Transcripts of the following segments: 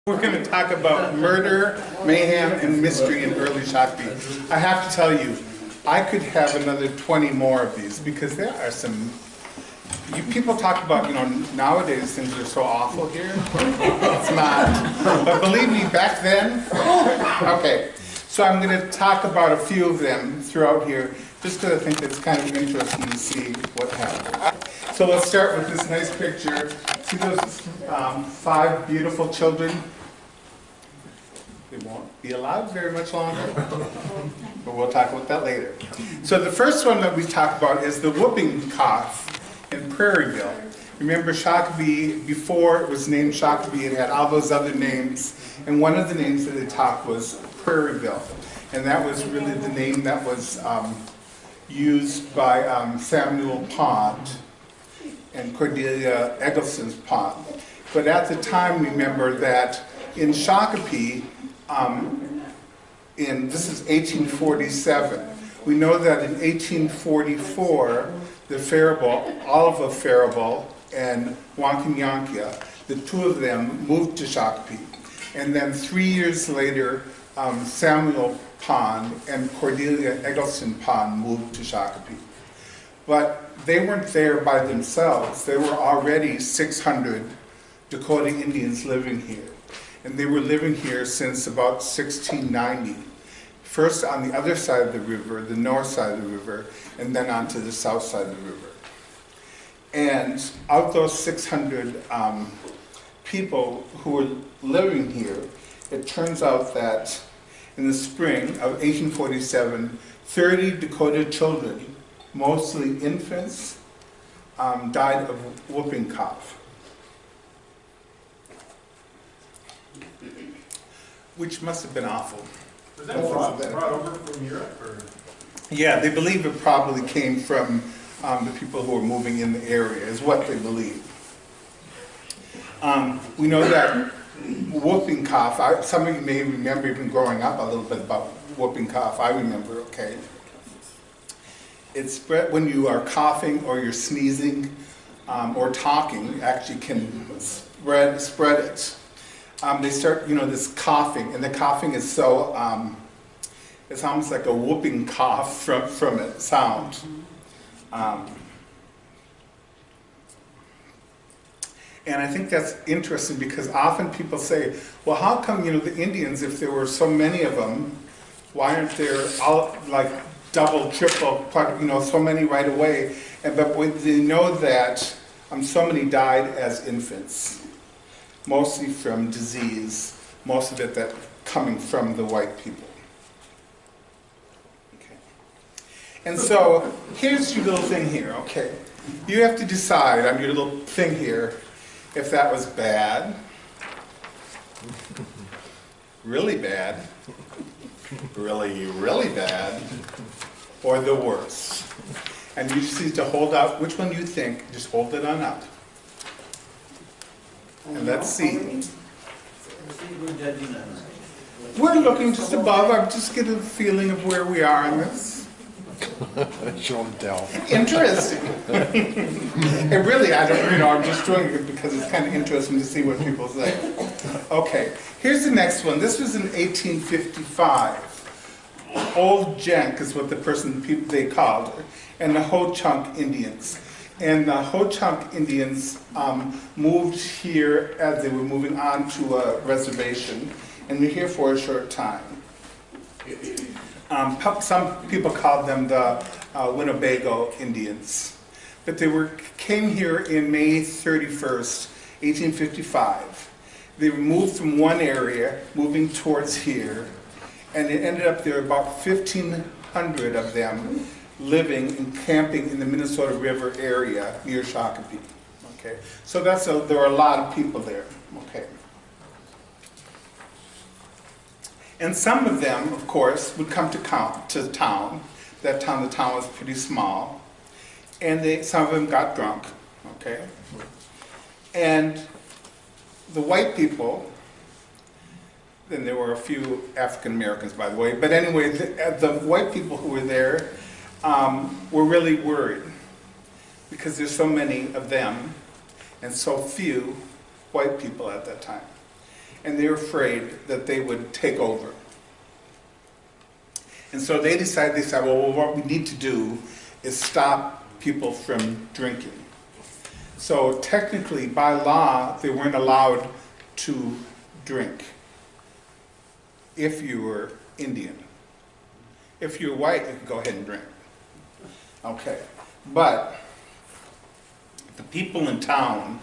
We're going to talk about murder, mayhem, and mystery in early Shakopee. I have to tell you, I could have another 20 more of these because there are some. People talk about, nowadays things are so awful here. It's not. But believe me, back then, okay. So I'm going to talk about a few of them throughout here, just because I think it's kind of interesting to see what happened. So let's start with this nice picture. See those 5 beautiful children? They won't be alive very much longer, but we'll talk about that later. So the first one that we talk about is the whooping cough in Prairieville. Remember Shakopee, before it was named Shakopee, it had all those other names, and one of the names that it took was Prairieville. And that was really the name that was used by Samuel Pond and Cordelia Eggleston's Pond. But at the time, remember that in Shakopee, this is 1847, we know that in 1844, the Faribault, Oliver Faribault and Wankinyankia, the two of them moved to Shakopee. And then 3 years later, Samuel Pond and Cordelia Eggleston Pond moved to Shakopee. But they weren't there by themselves. There were already 600 Dakota Indians living here. And they were living here since about 1690. First on the other side of the river, the north side of the river, and then onto the south side of the river. And of those 600 people who were living here, it turns out that in the spring of 1847, 30 Dakota children, mostly infants, died of whooping cough. Which must have been awful. Was that brought over from Europe? Or? Yeah, they believe it probably came from the people who were moving in the area, is what they believe. We know that whooping cough, some of you may remember even growing up a little bit about whooping cough. I remember, okay. It's spread when you are coughing or you're sneezing or talking, actually can spread it. They start, this coughing, and the coughing is so, it's almost like a whooping cough from it sound. And I think that's interesting because often people say, well, how come, the Indians, if there were so many of them, why aren't there all, like double, triple, so many right away? But they know that so many died as infants. Mostly from disease, most of it that coming from the white people. Okay. And so here's your little thing here, okay. You have to decide on your little thing here if that was bad, really bad, really, really bad, or the worst. And you just need to hold out which one you think, just hold it on up. And let's see. We're looking just above. I'm just getting a feeling of where we are on this. Show them tell. Interesting. And really, I don't, I'm just doing it because it's kind of interesting to see what people say. Okay, here's the next one. This was in 1855. Old Jenk is what they called her, and the Ho-Chunk Indians. And the Ho-Chunk Indians moved here as they were moving on to a reservation, and they're here for a short time. Some people called them the Winnebago Indians. But they came here in May 31st, 1855. They moved from one area, moving towards here, and it ended up there were about 1,500 of them living and camping in the Minnesota River area near Shakopee. Okay, so there are a lot of people there. Okay, and some of them, of course, would come to town. The town was pretty small, and some of them got drunk. Okay, and the white people. Then there were a few African Americans, by the way. But anyway, the white people who were there were really worried because there's so many of them and so few white people at that time. and they were afraid that they would take over. And so they said, well, what we need to do is stop people from drinking. So technically, by law, they weren't allowed to drink if you were Indian. If you were white, you could go ahead and drink. Okay, but the people in town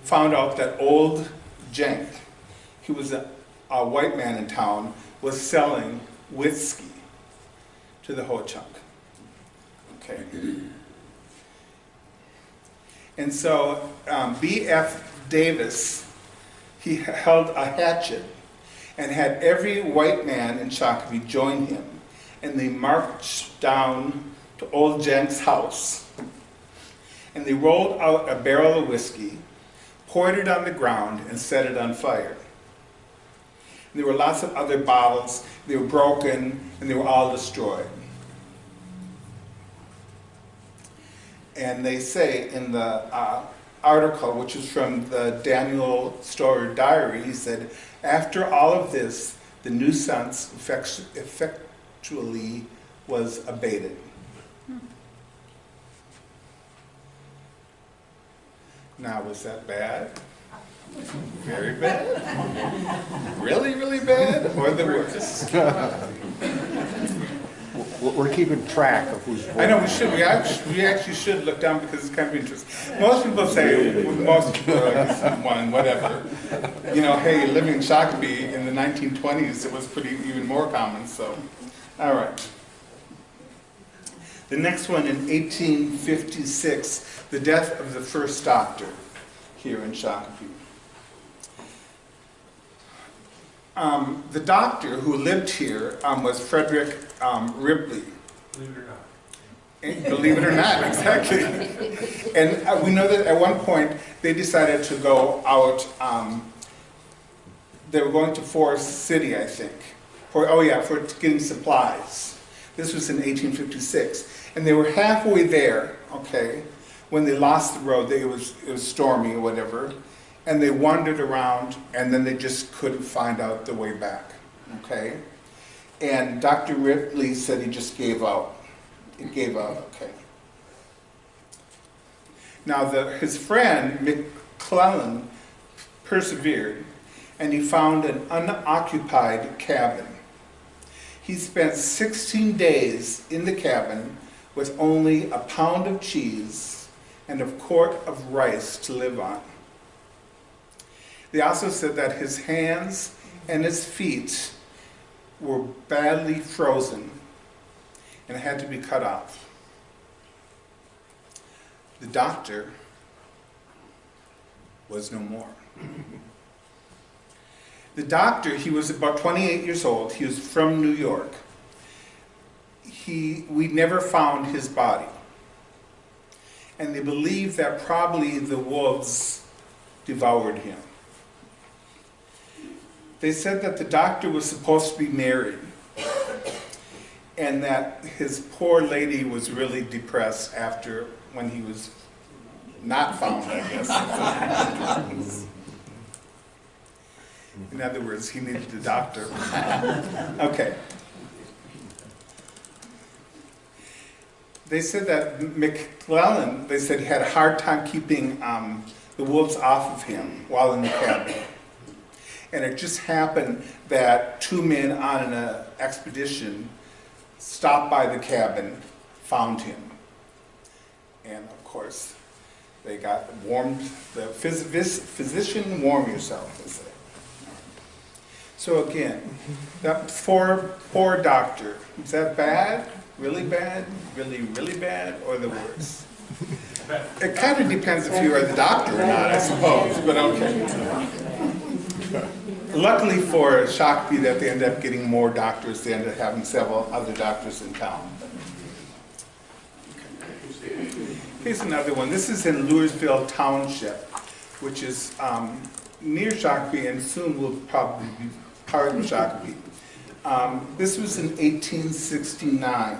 found out that old Jenk, he was a white man in town, was selling whiskey to the Ho-Chunk. Okay. And so B.F. Davis, he held a hatchet and had every white man in Shakopee join him. And they marched down to old Jenk's house. And they rolled out a barrel of whiskey, poured it on the ground, and set it on fire. And there were lots of other bottles. They were broken, and they were all destroyed. And they say in the article, which is from the Daniel Storer diary, he said, after all of this, the nuisance effectually was abated. Now, was that bad? Very bad? Really, really bad? Or the worst? We're keeping track of who's voting. I know we should. We actually should look down because it's kind of interesting. Most people say, most people are like, this one, whatever. You know, hey, living in Shakopee in the 1920s, it was pretty even more common, so. All right. The next one in 1856, the death of the first doctor here in Shakopee. The doctor who lived here was Frederick Ripley. Believe it or not. And believe it or not, exactly. And we know that at one point they decided to go out, they were going to Forest City, I think, for getting supplies. This was in 1856. And they were halfway there, okay, when they lost the road. It was stormy or whatever. And they wandered around, and then they just couldn't find out the way back, okay? And Dr. Ripley said he just gave out. He gave up, okay. Now his friend, McClellan, persevered, and he found an unoccupied cabin. He spent 16 days in the cabin with only a pound of cheese and a quart of rice to live on. They also said that his hands and his feet were badly frozen and had to be cut off. The doctor was no more. The doctor, he was about 28 years old. He was from New York. We never found his body. And they believe that probably the wolves devoured him. They said that the doctor was supposed to be married and that his poor lady was really depressed after when he was not found, I guess. In other words, he needed a doctor. Okay. They said that McClellan, they said he had a hard time keeping the wolves off of him while in the cabin. And it just happened that two men on an expedition stopped by the cabin, found him. And of course, they got warmed, the physician warm yourself, they say. So again, that poor doctor, is that bad? Really bad? Really, really bad? Or the worst? It kind of depends if you are the doctor or not, I suppose, but okay. Luckily for Shakopee that they ended up getting more doctors, they ended up having several other doctors in town. Okay. Here's another one. This is in Louisville Township, which is near Shakopee and soon will probably be part of Shakopee. This was in 1869.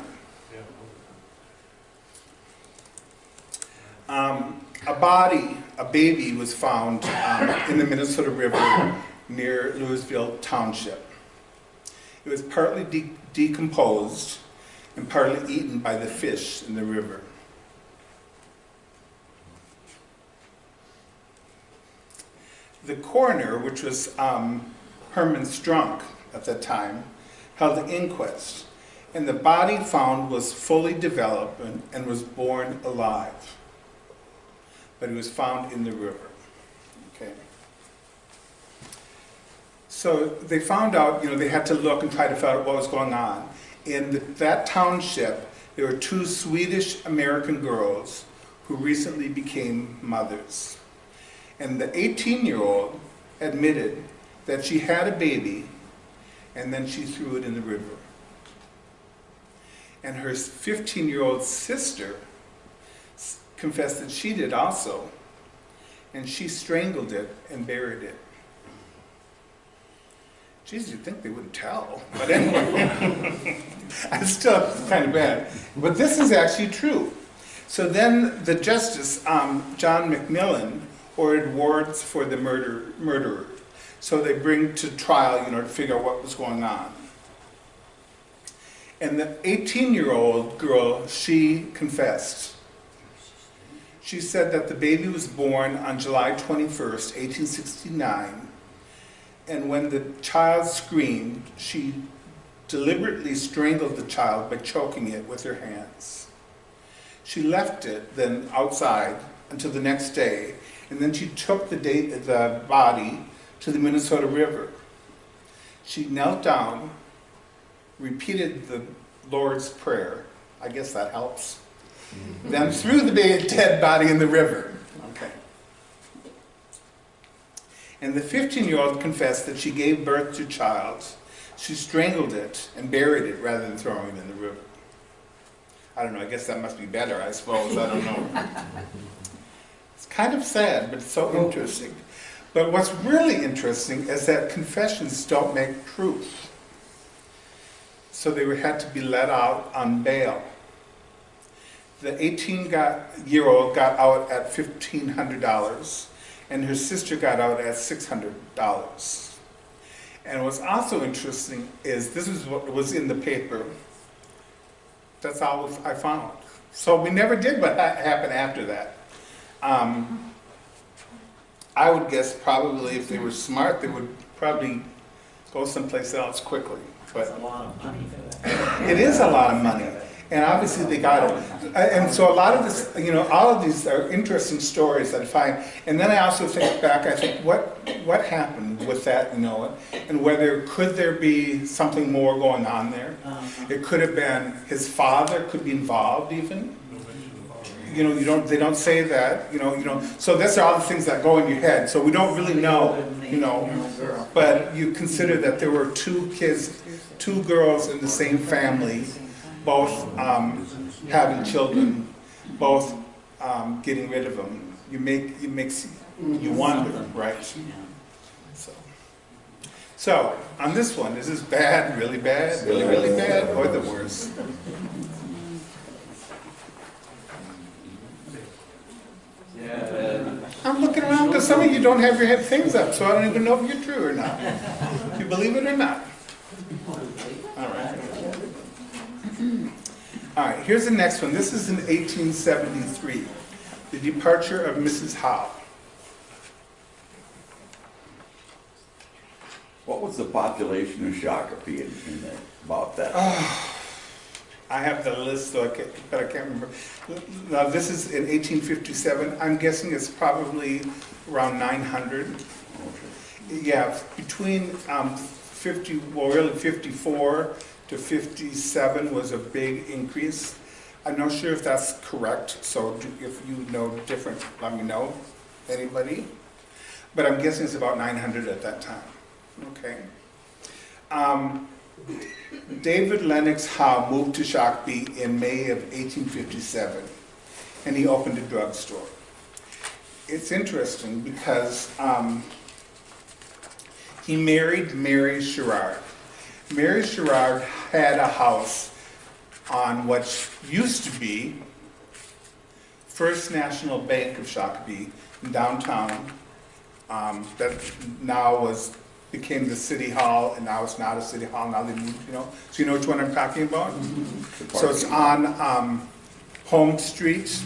A baby was found in the Minnesota River near Louisville Township. It was partly decomposed and partly eaten by the fish in the river. The coroner, which was Herman Strunk at that time, held an inquest, and the body found was fully developed and was born alive. But it was found in the river. Okay. So they found out, they had to look and try to find out what was going on. In that township, there were 2 Swedish American girls who recently became mothers. And the 18-year-old admitted that she had a baby and then she threw it in the river. And her 15-year-old sister confessed that she did also, and she strangled it and buried it. Geez, you'd think they wouldn't tell, but anyway, it's still kind of bad. But this is actually true. So then the justice, John McMillan, ordered warrants for the murderer. So they bring to trial, to figure out what was going on. And the 18-year-old girl, she confessed. She said that the baby was born on July 21st, 1869, and when the child screamed, she deliberately strangled the child by choking it with her hands. She left it then outside until the next day, and then she took the body to the Minnesota River. She knelt down, repeated the Lord's Prayer, I guess that helps, then threw the dead body in the river. Okay. And the 15-year-old confessed that she gave birth to a child. She strangled it and buried it rather than throwing it in the river. I don't know, I guess that must be better, I suppose, I don't know. It's kind of sad, but it's so interesting. But what's really interesting is that confessions don't make proof. So they had to be let out on bail. The 18-year-old got out at $1,500, and her sister got out at $600. And what's also interesting is this is what was in the paper. That's all I found. So we never did what happened after that. I would guess probably if they were smart, they would probably go someplace else quickly. But That's a lot of money for that. it is a lot of money. And obviously they got it. And so a lot of this, all of these are interesting stories that I find. And then I also think back, I think, what happened with that, and whether, could there be something more going on there? It could have been his father could be involved even. They don't say that, so those are all the things that go in your head. So we don't really know, but you consider that there were 2 kids, 2 girls in the same family, both having children, both getting rid of them. You wonder, right? So on this one, is this bad, really bad, really bad, or the worst? I'm looking around because some of you don't have your things up, so I don't even know if you're true or not. You believe it or not? All right. All right, here's the next one. This is in 1873, the departure of Mrs. Howe. What was the population of Shakopee in that, about that? I have the list, but I can't remember. Now, this is in 1857. I'm guessing it's probably around 900. Yeah, between 54 to 57 was a big increase. I'm not sure if that's correct, so if you know different, let me know. Anybody? But I'm guessing it's about 900 at that time. Okay. David Lennox Howe moved to Shakopee in May of 1857, and he opened a drugstore. It's interesting because he married Mary Sherrard. Mary Sherrard had a house on what used to be First National Bank of Shakopee in downtown, that now was became the city hall, and now it's not a city hall, now they moved, you know. So you know which one I'm talking about? So it's on Home Street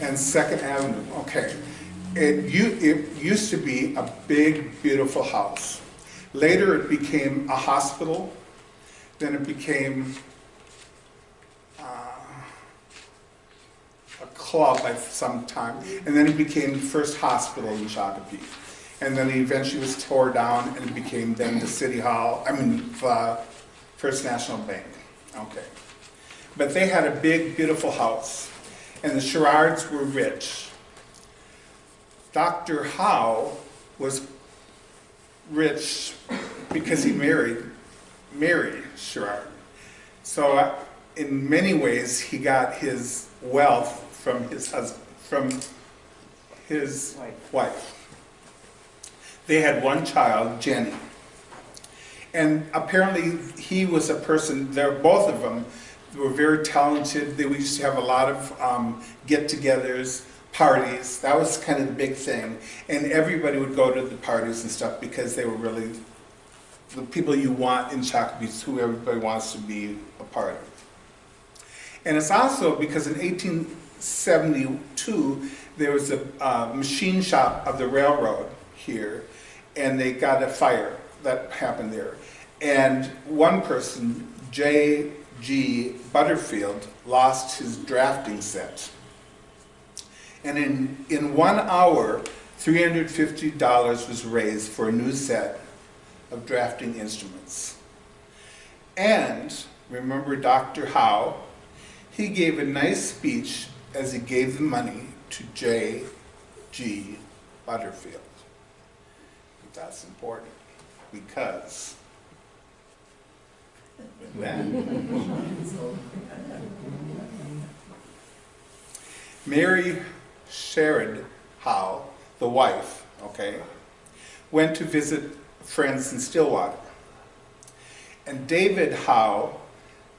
and Second Avenue, okay. It used to be a big, beautiful house. Later it became a hospital, then it became a club at some time, and then it became the first hospital in Shakopee. And then it eventually was tore down and it became then the City Hall, First National Bank, okay. But they had a big, beautiful house, and the Sherrards were rich. Dr. Howe was rich because he married Mary Sherrard. So in many ways, he got his wealth from his husband, from his wife. They had one child, Jenny. And apparently he was a person, both of them were very talented. They used to have a lot of get-togethers, parties. That was kind of the big thing. And everybody would go to the parties and stuff because they were really the people you want in Shakopee, who everybody wants to be a part of. And it's also because in 1872, there was a machine shop of the railroad here, and they got a fire that happened there. And one person, J.G. Butterfield, lost his drafting set. And in 1 hour, $350 was raised for a new set of drafting instruments. And remember Dr. Howe, he gave a nice speech as he gave the money to J.G. Butterfield. That's important because Mary Sherrod Howe, the wife, okay, went to visit friends in Stillwater. And David Howe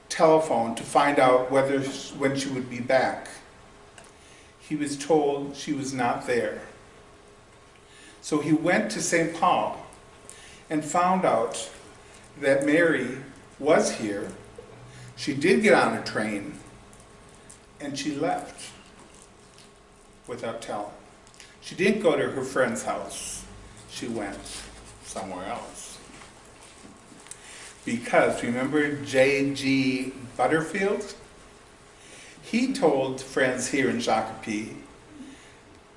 telephoned to find out when she would be back. He was told she was not there. So he went to St. Paul and found out that Mary was here. She did get on a train and she left without telling. She didn't go to her friend's house. She went somewhere else. Because, remember J.G. Butterfield? He told friends here in Shakopee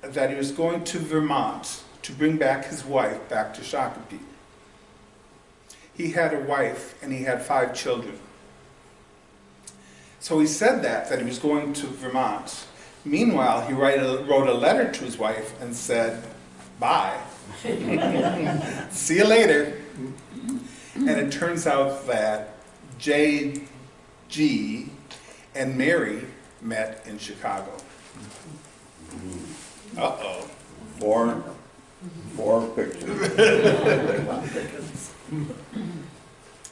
that he was going to Vermont to bring back his wife back to Shakopee. He had a wife and he had 5 children. So he said that he was going to Vermont. Meanwhile, he wrote a letter to his wife and said, bye. See you later. And it turns out that J.G. and Mary met in Chicago. Uh-oh. Four pictures.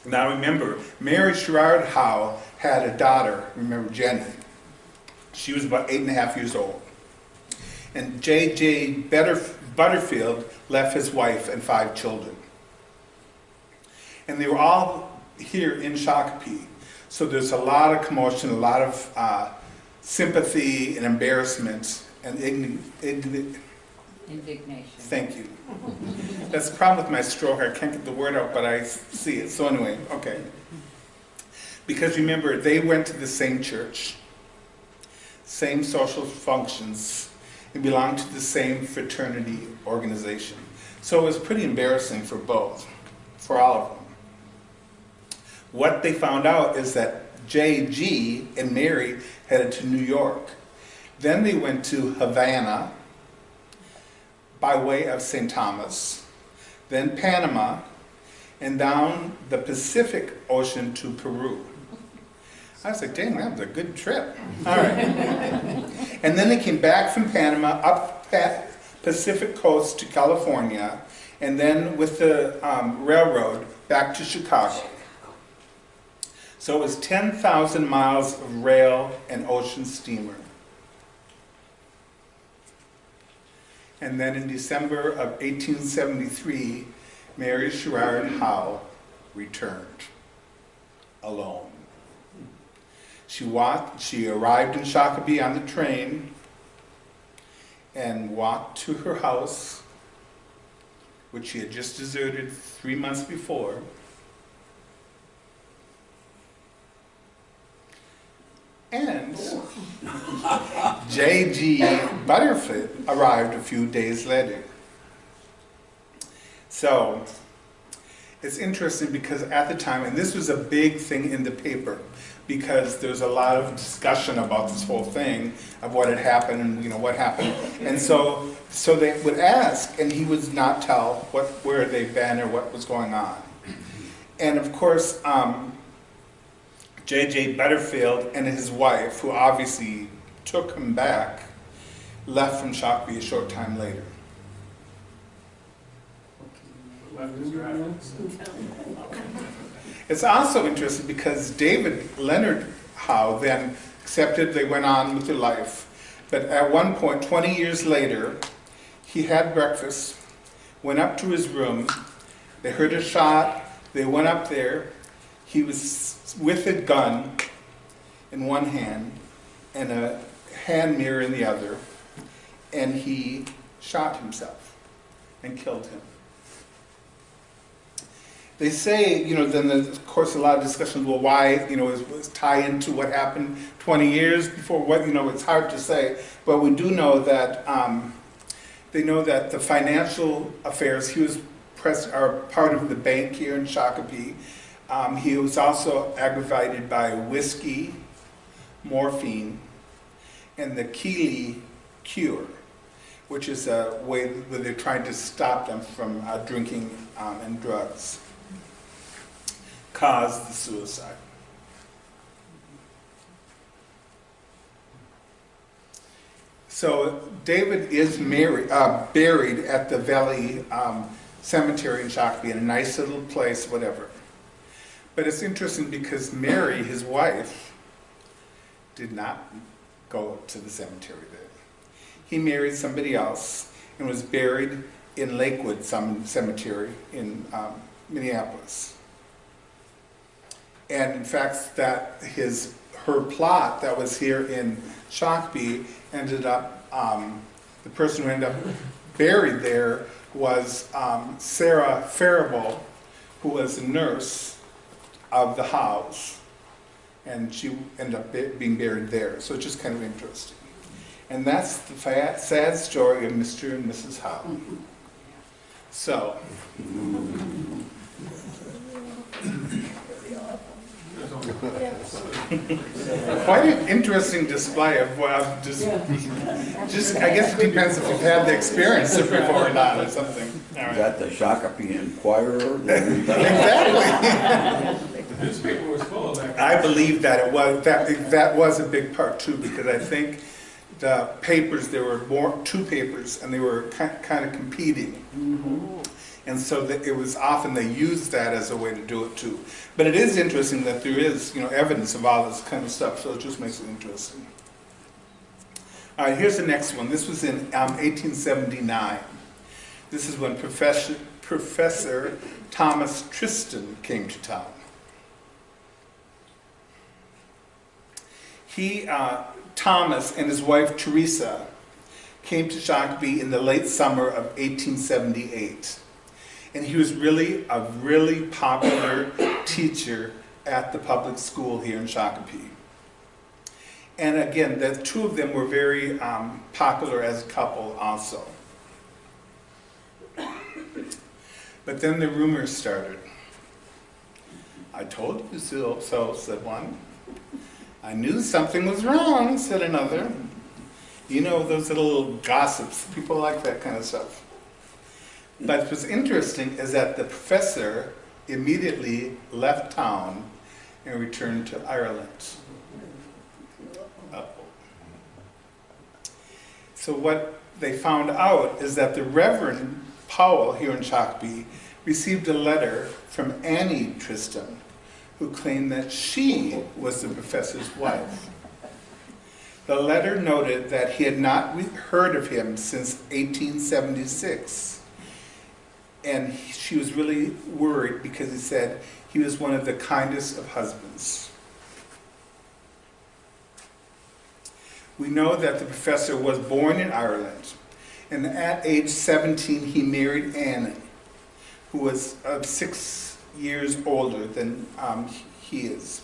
Now remember, Mary Sherrard Howe had a daughter, remember Jenny. She was about 8.5 years old. And J.J. Butterfield left his wife and 5 children. And they were all here in Shakopee. So there's a lot of commotion, a lot of sympathy and embarrassment and Indignation. Thank you. That's the problem with my stroke. I can't get the word out, but I see it. So anyway, okay. Because remember, they went to the same church, same social functions, and belonged to the same fraternity organization. So it was pretty embarrassing for both, for all of them. What they found out is that J.G. and Mary headed to New York. Then they went to Havana by way of St. Thomas, then Panama, and down the Pacific Ocean to Peru. I was like, dang, that was a good trip. All right. And then they came back from Panama up that Pacific coast to California, and then with the railroad back to Chicago. So it was 10,000 miles of rail and ocean steamer. And then in December of 1873, Mary Sherrard Howe returned alone. She arrived in Shakopee on the train and walked to her house, which she had just deserted 3 months before. And J.G. Butterfield arrived a few days later. So it's interesting because at the time, and this was a big thing in the paper, because there's a lot of discussion about this whole thing of what had happened and what happened. And so they would ask, and he would not tell where they'd been or what was going on. And of course, J.J. Butterfield and his wife, who obviously took him back, left from Shakopee a short time later. Left is your address. It's also interesting because David Leonard Howe then accepted, they went on with their life. But at one point, 20 years later, he had breakfast, went up to his room, they heard a shot, they went up there, he was with a gun in one hand and a hand mirror in the other, and he shot himself and killed him. They say, then there's, of course, a lot of discussions, well, why, is tie into what happened 20 years before, it's hard to say, but we do know that, they know that the financial affairs, he was part of the bank here in Shakopee. He was also aggravated by whiskey, morphine, and the Keeley cure, which is a way where they're trying to stop them from drinking and drugs, caused the suicide. So David is buried at the Valley Cemetery in Shakopee, in a nice little place, whatever. But it's interesting because Mary, his wife, did not go to the cemetery there. He married somebody else and was buried in Lakewood Cemetery in Minneapolis. And in fact, her plot that was here in Shakopee ended up, the person who ended up buried there was Sarah Faribault, who was a nurse of the house, and she ended up being buried there. So it's just kind of interesting. And that's the sad story of Mr. and Mrs. Howe. So, quite an interesting display of just I guess it depends if you've had the experience before or not or something. All right. Is that the Shakopee Inquirer? Exactly. The newspaper was full of that. I believe that it was that was a big part too, because I think the papers, there were two papers and they were kind of competing. And so that it was often they used that as a way to do it too. But it is interesting that there is, evidence of all this kind of stuff, so it just makes it interesting. All right, here's the next one. This was in 1879. This is when Professor Thomas Tristan came to town. Thomas and his wife Teresa came to Shakopee in the late summer of 1878. And he was a really popular teacher at the public school here in Shakopee. And again, the two of them were very popular as a couple also. But then the rumors started. I told you so, said one. I knew something was wrong, said another. Those little gossips, people like that kind of stuff. But what's interesting is that the professor immediately left town and returned to Ireland. So what they found out is that the Reverend Powell here in Shakopee received a letter from Annie Tristan, who claimed that she was the professor's wife. The letter noted that he had not heard of him since 1876. And she was really worried because he said he was one of the kindest of husbands. We know that the professor was born in Ireland, and at age 17 he married Annie, who was 6 years older than he is.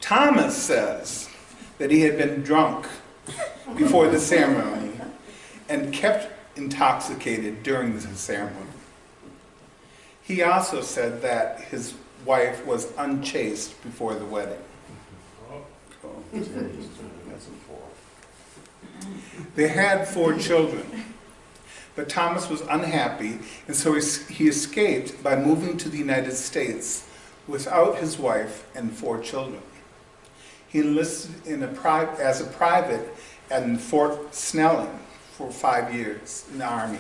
Thomas says that he had been drunk before the ceremony and kept intoxicated during the ceremony. He also said that his wife was unchaste before the wedding. They had 4 children, but Thomas was unhappy, and so he escaped by moving to the United States without his wife and 4 children. He enlisted as a private at Fort Snelling for 5 years in the Army.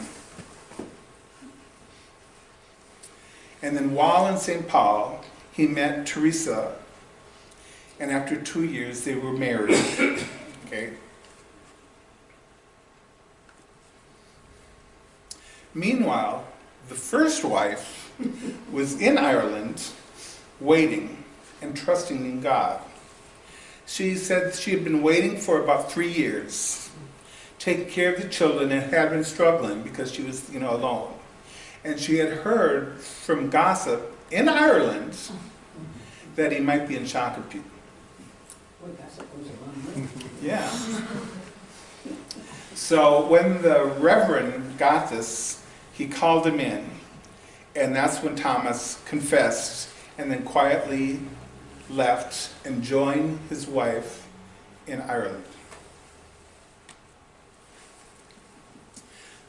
And then while in St. Paul, he met Teresa, and after 2 years they were married. Okay. Meanwhile, the first wife was in Ireland, waiting and trusting in God. She said she had been waiting for about 3 years, taking care of the children, and had been struggling because she was, alone. And she had heard from gossip in Ireland that he might be in Shakopee. Yeah. So when the Reverend got this, he called him in, and that's when Thomas confessed and then quietly left and joined his wife in Ireland.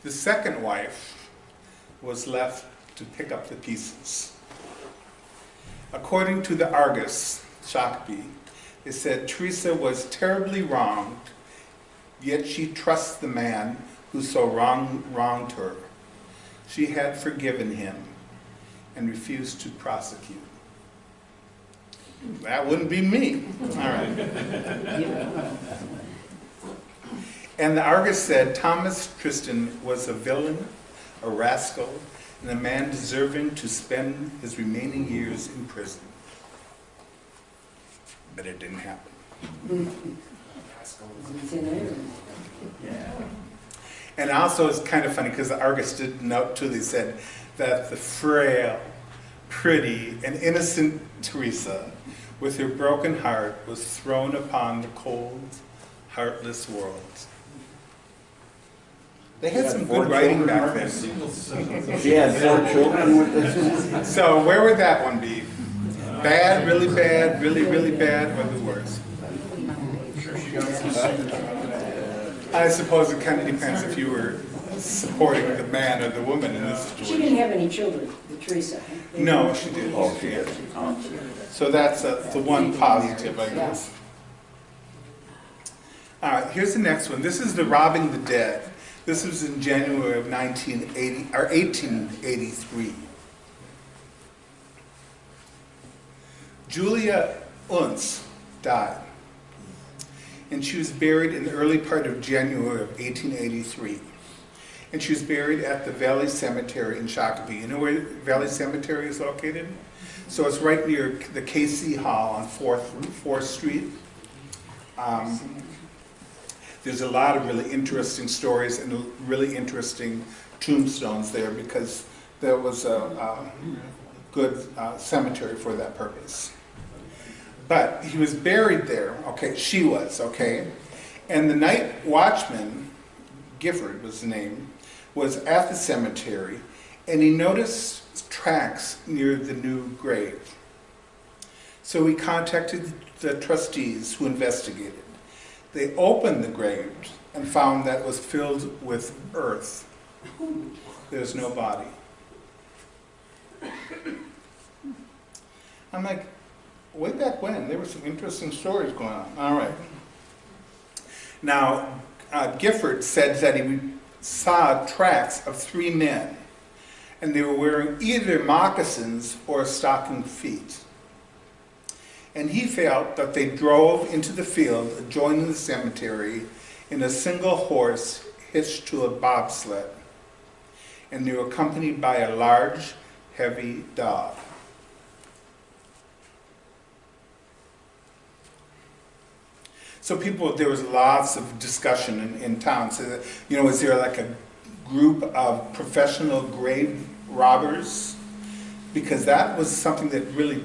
The second wife was left to pick up the pieces. According to the Argus, Shakopee, it said Teresa was terribly wronged, yet she trusts the man who so wronged her. She had forgiven him and refused to prosecute. That wouldn't be me. All right. And the Argus said Thomas Tristan was a villain, a rascal, and a man deserving to spend his remaining years in prison. But it didn't happen. Yeah. And also it's kind of funny because the Argus did note too, they said that the frail, pretty, and innocent Teresa, with her broken heart, was thrown upon the cold, heartless world. They had some good writing back then. She had 4 children with this. So where would that one be? Bad, really bad, really, really bad, or the worst? I suppose it kind of depends if you were supporting the man or the woman in this She situation. didn't have any children, the Teresa. No, she didn't. Oh, she had. So that's the one positive, I guess. All right, here's the next one. This is the Robbing the Dead. This was in January of 1883. Julia Unz died, and she was buried in the early part of January of 1883. And she was buried at the Valley Cemetery in Shakopee. You know where Valley Cemetery is located? So it's right near the KC Hall on 4th Street. There's a lot of really interesting stories and really interesting tombstones there because there was a good cemetery for that purpose. But he was buried there, okay, she was, okay? And the night watchman, Gifford was the name, was at the cemetery, and he noticed tracks near the new grave. So he contacted the trustees who investigated. They opened the grave and found that it was filled with earth. There's no body. I'm like, way back when, there were some interesting stories going on. All right. Now, Gifford said that he saw tracks of 3 men, and they were wearing either moccasins or stocking feet. And he felt that they drove into the field adjoining the cemetery in a single horse hitched to a bobsled. and they were accompanied by a large, heavy dog. So there was lots of discussion in town. So, is there like a group of professional grave robbers? Because that was something that really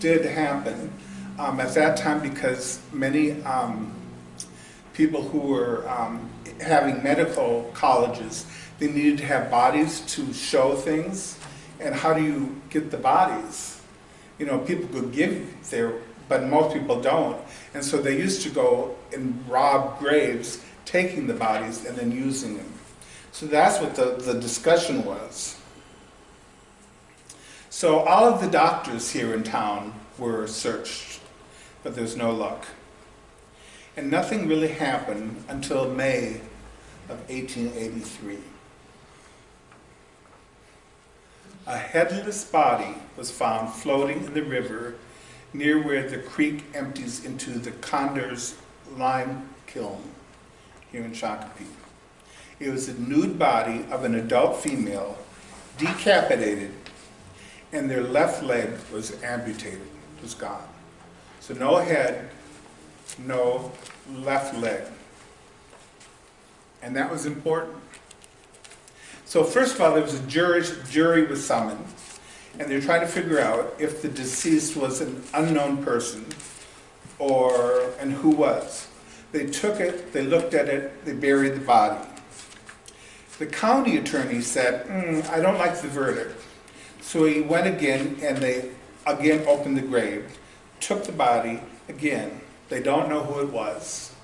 did happen at that time, because many people who were having medical colleges, they needed to have bodies to show things. And how do you get the bodies? People could give but most people don't. And so they used to go and rob graves, taking the bodies and then using them. So that's what the discussion was. So all of the doctors here in town were searched, but there's no luck. And nothing really happened until May of 1883. A headless body was found floating in the river near where the creek empties into the Condor's lime kiln here in Shakopee. It was a nude body of an adult female, decapitated, and their left leg was amputated, it was gone. So no head, no left leg. And that was important. So first of all, there was a jury was summoned, and they're trying to figure out if the deceased was an unknown person and who was. They took it, they looked at it, they buried the body. The county attorney said, I don't like the verdict. So he went again, and they again opened the grave, took the body again. They don't know who it was,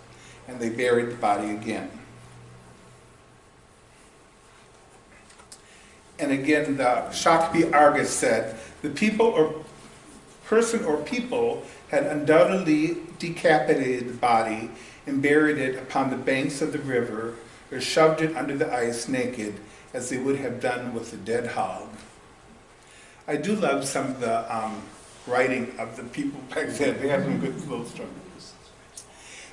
and they buried the body again. And again, the Shakopee Argus said, the person or people had undoubtedly decapitated the body and buried it upon the banks of the river, or shoved it under the ice naked, as they would have done with a dead hog. I do love some of the writing of the people back then. They have some good little stories.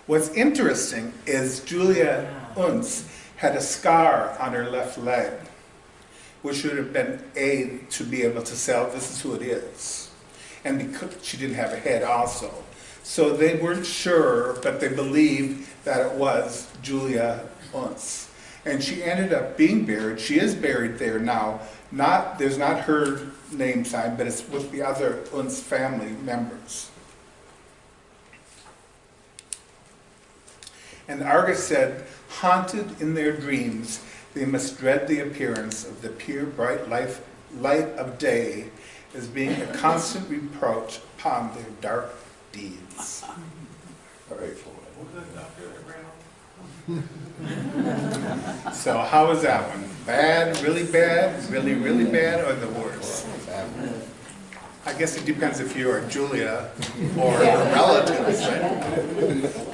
What's interesting is Julia Unz had a scar on her left leg, which would have been aid to be able to sell, this is who it is. And because she didn't have a head also. So they weren't sure, but they believed that it was Julia Unz. And she ended up being buried. She is buried there now. There's not her name sign, but it's with the other Unz family members. And Argus said, haunted in their dreams, they must dread the appearance of the pure bright light of day as being a constant reproach upon their dark deeds. All right. What was that doctor that ran off? So how was that one? Bad, really, really bad, or the worst? I guess it depends if you are Julia or her relatives, right?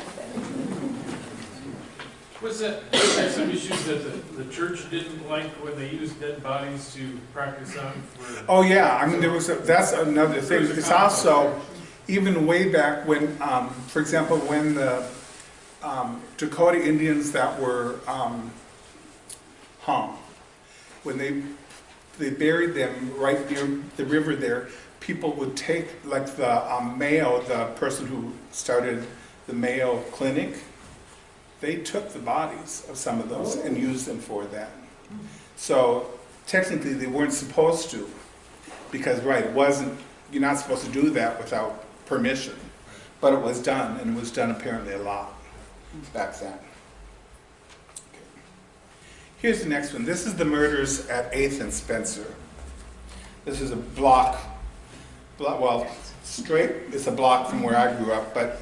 Was there some issues that the church didn't like when they used dead bodies to practice on for? Oh yeah, I mean that's another thing. It's also even way back when, for example, when the Dakota Indians that were hung, when they buried them right near the river there, people would take like the Mayo, the person who started the Mayo Clinic. They took the bodies of some of those and used them for that. So technically they weren't supposed to, because you're not supposed to do that without permission. But it was done, and it was done apparently a lot back then. Okay. Here's the next one. This is the murders at 8th and Spencer. This is a block, well, straight, it's a block from where I grew up, but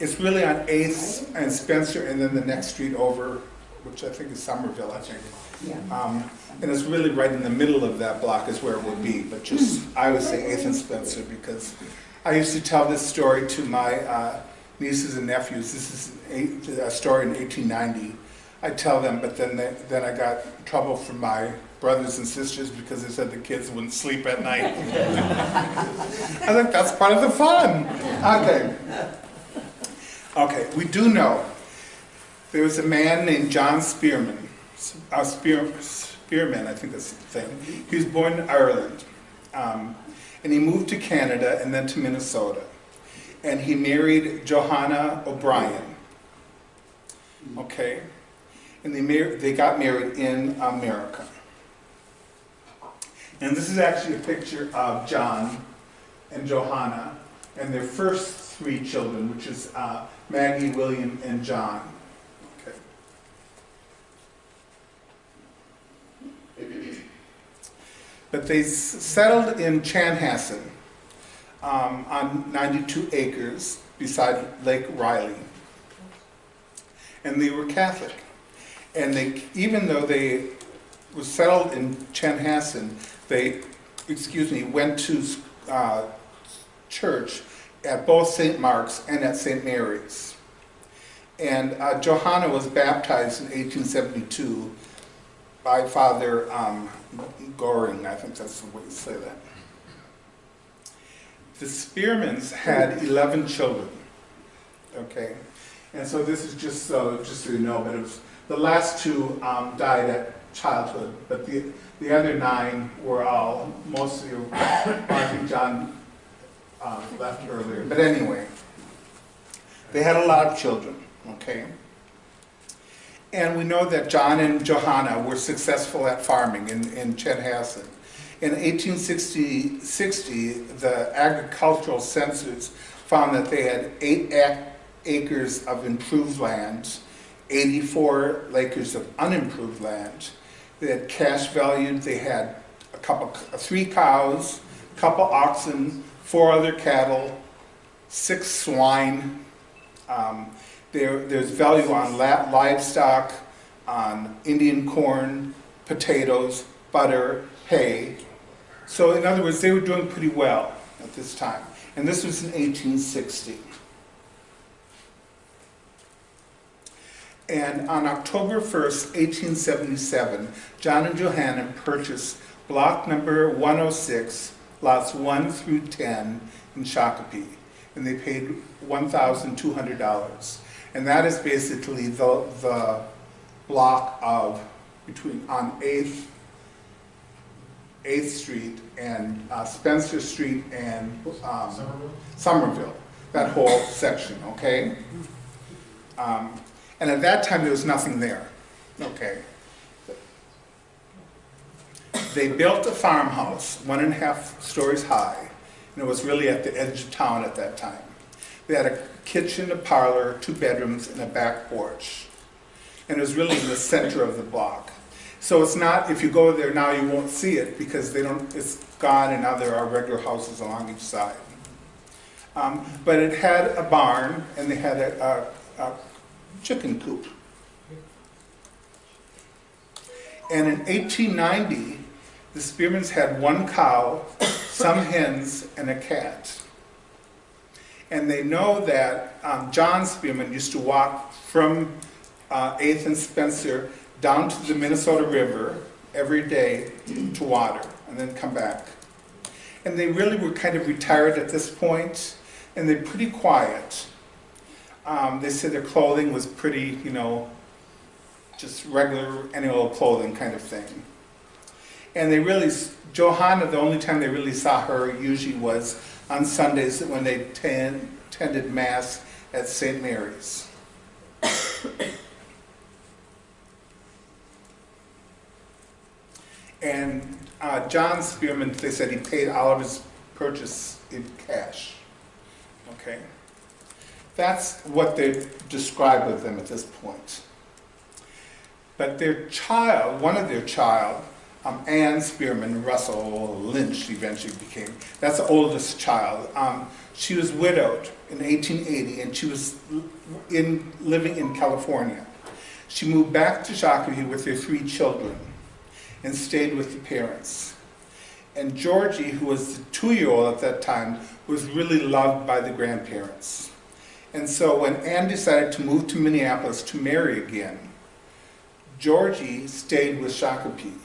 it's really on 8th and Spencer, and then the next street over, which I think is Somerville, I think. Yeah. And it's really right in the middle of that block is where it would be, but just, I would say 8th and Spencer, because I used to tell this story to my nieces and nephews. This is a story in 1890. I tell them, but then I got in trouble from my brothers and sisters because they said the kids wouldn't sleep at night. I think that's part of the fun. Okay, we do know there was a man named John Spearman. Spearman, I think that's the thing. He was born in Ireland. And he moved to Canada and then to Minnesota. And he married Johanna O'Brien. Okay? And they got married in America. And this is actually a picture of John and Johanna and their first 3 children, which is Maggie, William, and John. Okay. But they settled in Chanhassen on 92 acres beside Lake Riley. And they were Catholic. And they, even though they were settled in Chanhassen, they, went to church at both St. Mark's and at St. Mary's. And Johanna was baptized in 1872 by Father Goring, I think that's the way you say that. The Spearmans had 11 children, okay? And so this is just so you know, but it was, the last 2 died at childhood, but the other 9 were all, mostly, I think John left earlier. But anyway, they had a lot of children, okay? And we know that John and Johanna were successful at farming in Chanhassen. In 1860, the agricultural census found that they had 8 acres of improved land, 84 acres of unimproved land. They had cash value. They had 3 cows, a couple oxen, 4 other cattle, 6 swine. There's value on livestock, on Indian corn, potatoes, butter, hay. So in other words, they were doing pretty well at this time. And this was in 1860. And on October 1st, 1877, John and Johanna purchased block number 106, lots 1 through 10 in Shakopee. And they paid $1,200. And that is basically the block of on 8th Street and Spencer Street and Somerville, that whole section, okay? And at that time, there was nothing there, okay? They built a farmhouse, 1.5 stories high, and it was really at the edge of town at that time. They had a kitchen, a parlor, 2 bedrooms, and a back porch. And it was really in the center of the block. So it's not, if you go there now, you won't see it because it's gone and now there are regular houses along each side. But it had a barn and they had a chicken coop. And in 1890, the Spearmans had 1 cow, some hens, and a cat. And they know that John Spearman used to walk from 8th and Spencer down to the Minnesota River every day to water and then come back. And they really were kind of retired at this point, and they're pretty quiet. They said their clothing was pretty, just regular, any old clothing kind of thing. And they really, Johanna, the only time they really saw her usually was on Sundays when they attended Mass at St. Mary's. And John Spearman, they said he paid all of his purchase in cash. Okay? That's what they describe of them at this point. But their child, one of their child, Anne Spearman, Russell Lynch eventually became, that's the oldest child. She was widowed in 1880 and she was living in California. She moved back to Shakopee with their 3 children and stayed with the parents. And Georgie, who was the 2-year-old at that time, was really loved by the grandparents. And so when Anne decided to move to Minneapolis to marry again, Georgie stayed with Shakopee.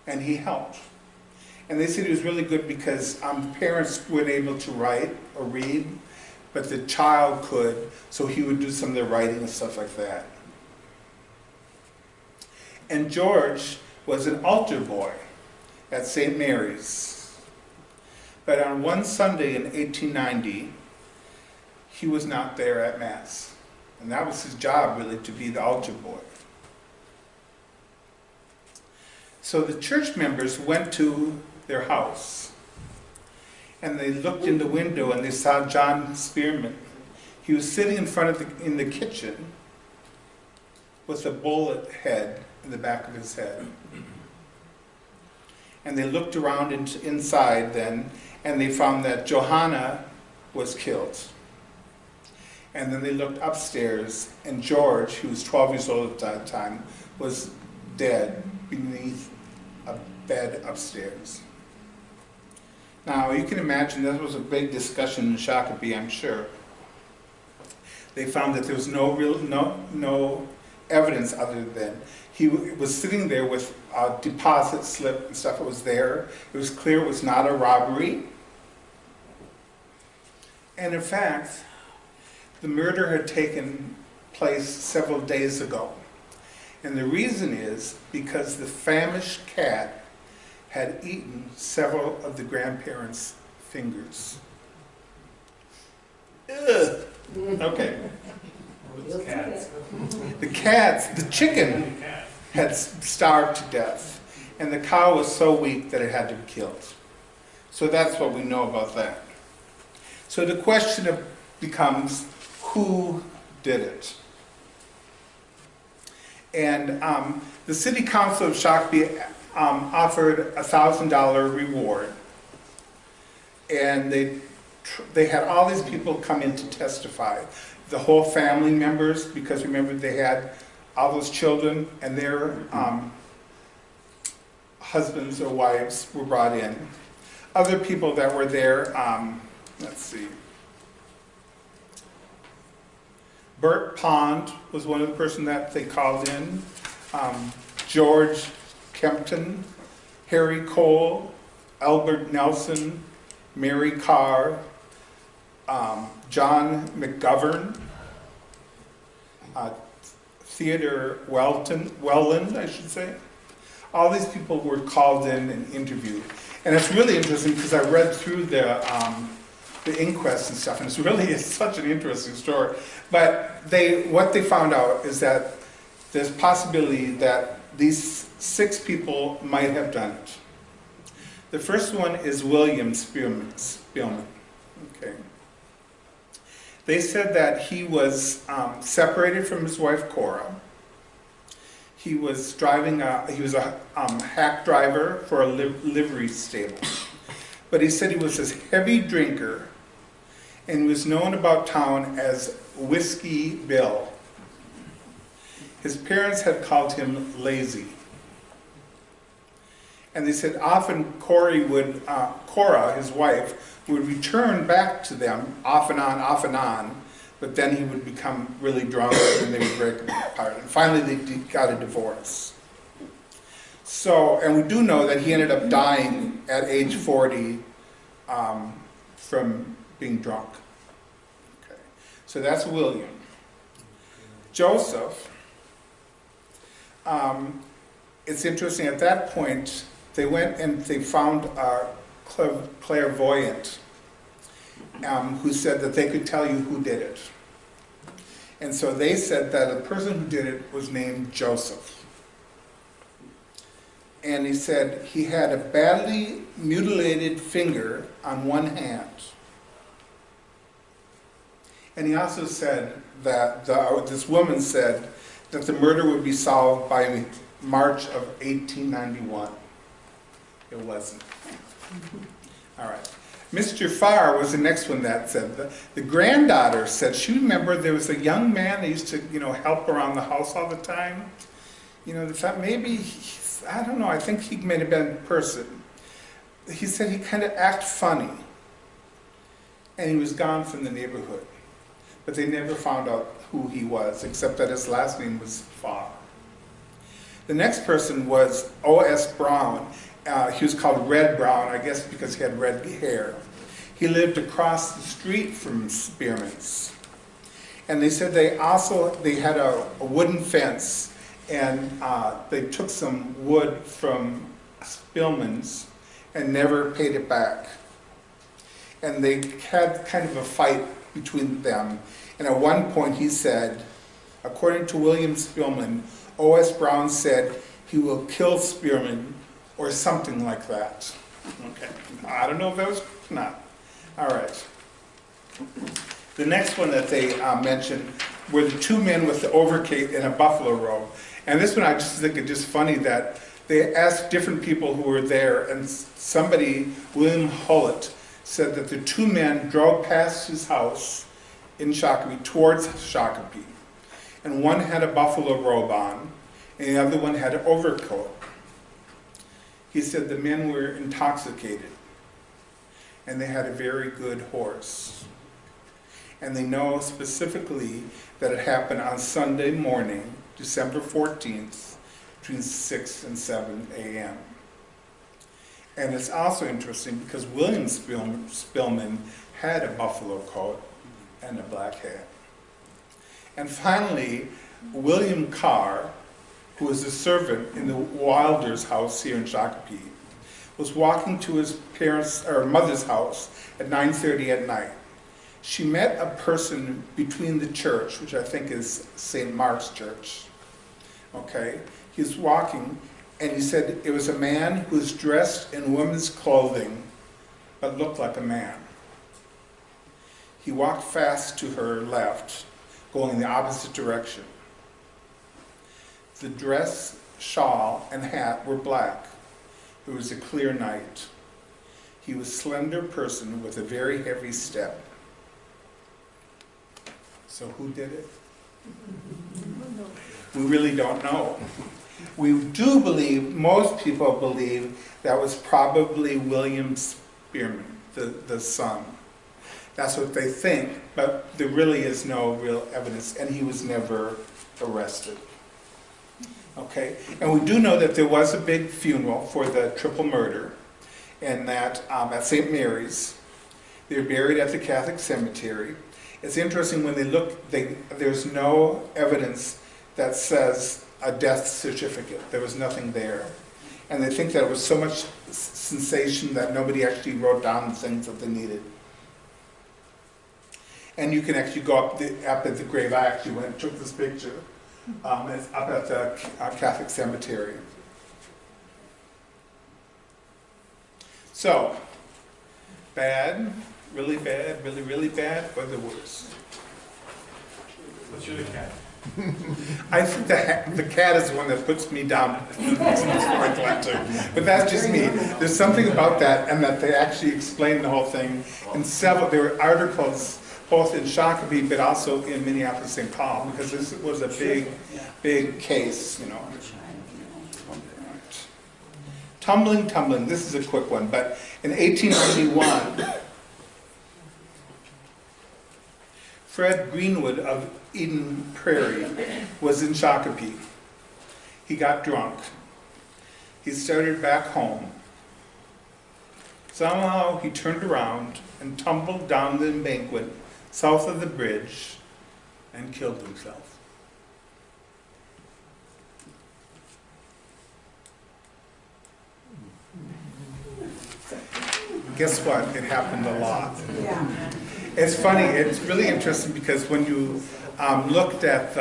And he helped. And they said he was really good because the parents weren't able to write or read, but the child could, so he would do some of the writing and stuff like that. And George was an altar boy at St. Mary's. But on one Sunday in 1890, he was not there at Mass. And that was his job, really, to be the altar boy. So the church members went to their house, and they looked in the window and they saw John Spearman. He was sitting in front of in the kitchen with a bullet head in the back of his head. And they looked around inside then, and they found that Johanna was killed. And then they looked upstairs, and George, who was 12 years old at that time, was dead beneath a bed upstairs. Now, you can imagine that was a big discussion in Shakopee, I'm sure. They found that there was no evidence other than he was sitting there with a deposit slip and stuff that was there. It was clear it was not a robbery. And in fact, the murder had taken place several days ago. And the reason is because the famished cat had eaten several of the grandparents' fingers. Ugh. Okay. Those cats. The chicken had starved to death, and the cow was so weak that it had to be killed. So that's what we know about that. So the question becomes, who did it? And the City Council of Shakopee offered a $1,000 reward, and they had all these people come in to testify. The whole family members, because remember they had all those children and their husbands or wives were brought in. Other people that were there, let's see. Bert Pond was one of the person that they called in. George Kempton, Harry Cole, Albert Nelson, Mary Carr, John McGovern, Theodore Welland, I should say. All these people were called in and interviewed. And it's really interesting because I read through the inquest and stuff, and it's such an interesting story. But what they found out is that there's possibility that these 6 people might have done it. The first one is William Spearman. Okay. They said that he was separated from his wife Cora. He was he was a hack driver for a livery stable. But he said he was a heavy drinker and was known about town as Whiskey Bill. His parents had called him lazy. And they said often Cora, his wife, would return back to them off and on, but then he would become really drunk and they would break apart. And finally they got a divorce. So, and we do know that he ended up dying at age 40 from being drunk. Okay. So that's William. Joseph, it's interesting, at that point, they went and they found a clairvoyant who said that they could tell you who did it. And so they said that the person who did it was named Joseph. And he said he had a badly mutilated finger on one hand. And he also said that this woman said that the murder would be solved by March of 1891. It wasn't. All right. Mr. Farr was the next one that said, the granddaughter said she remembered there was a young man that used to, help around the house all the time. They thought maybe, I don't know, I think he may have been a person. He said he kind of acted funny. And he was gone from the neighborhood. But they never found out who he was, except that his last name was Farr. The next person was O.S. Brown. He was called Red Brown, I guess because he had red hair. He lived across the street from Spearman's. And they said they had a wooden fence, and they took some wood from Spearman's and never paid it back. And they had kind of a fight between them. And at one point he said, according to William Spearman, O.S. Brown said he will kill Spearman or something like that. Okay, I don't know if that was not. All right. The next one that they mentioned were the two men with the overcoat and a buffalo robe. And this one I just think it's just funny that they asked different people who were there, and somebody, William Hullett, said that the two men drove past his house in Shakopee towards Shakopee. And one had a buffalo robe on, and the other one had an overcoat. He said the men were intoxicated, and they had a very good horse. And they know specifically that it happened on Sunday morning, December 14th, between 6 and 7 a.m. And it's also interesting because William Spearman had a buffalo coat and a black hat. And finally, William Carr, who was a servant in the Wilder's house here in Shakopee, was walking to his parents' or mother's house at 9:30 at night. She met a person between the church, which I think is St. Mark's Church. Okay, he was walking, and he said it was a man who was dressed in women's clothing, but looked like a man. He walked fast to her left, going in the opposite direction. The dress, shawl, and hat were black. It was a clear night. He was a slender person with a very heavy step. So who did it? We really don't know. We do believe, most people believe, that was probably William Spearman, the son. That's what they think, but there really is no real evidence, and he was never arrested. Okay, and we do know that there was a big funeral for the triple murder, and that at St. Mary's, they were buried at the Catholic cemetery. It's interesting when they look, there's no evidence that says a death certificate. There was nothing there. And they think that it was so much sensation that nobody actually wrote down the things that they needed. And you can actually go up at the grave. I actually went and took this picture. It's up at the Catholic cemetery. So, bad, really bad, really, really bad, or the worst? What's your cat? I think the cat is the one that puts me down. But that's just me. There's something about that, and that they actually explain the whole thing in several. There were articles both in Shakopee but also in Minneapolis, St. Paul, because this was a big case, you know. Tumbling. This is a quick one, but in 1891, Fred Greenwood of Eden Prairie was in Shakopee. He got drunk. He started back home. Somehow he turned around and tumbled down the embankment south of the bridge and killed himself. Guess what? It happened a lot. Yeah. It's funny, it's really interesting because when you looked at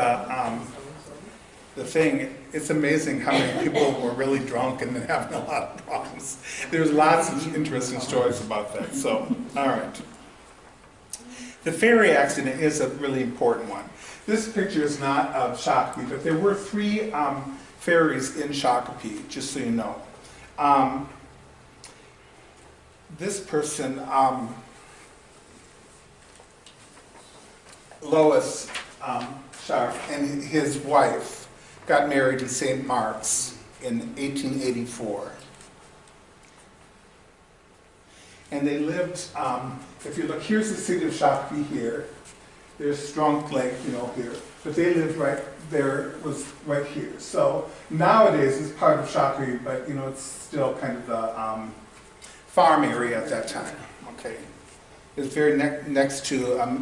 the thing, it's amazing how many people were really drunk and then having a lot of problems. There's lots of interesting stories about that. So, all right. The Ferry accident is a really important one. This picture is not of Shakopee, but there were 3 ferries in Shakopee, just so you know. This person, Lois Sharp, and his wife got married in St. Mark's in 1884. And they lived, if you look, here's the city of Shakopee here. There's Strunk Lake, you know, here. But they lived right there, was right here. So nowadays it's part of Shakopee, but you know, it's still kind of the farm area at that time. Okay. It's very next to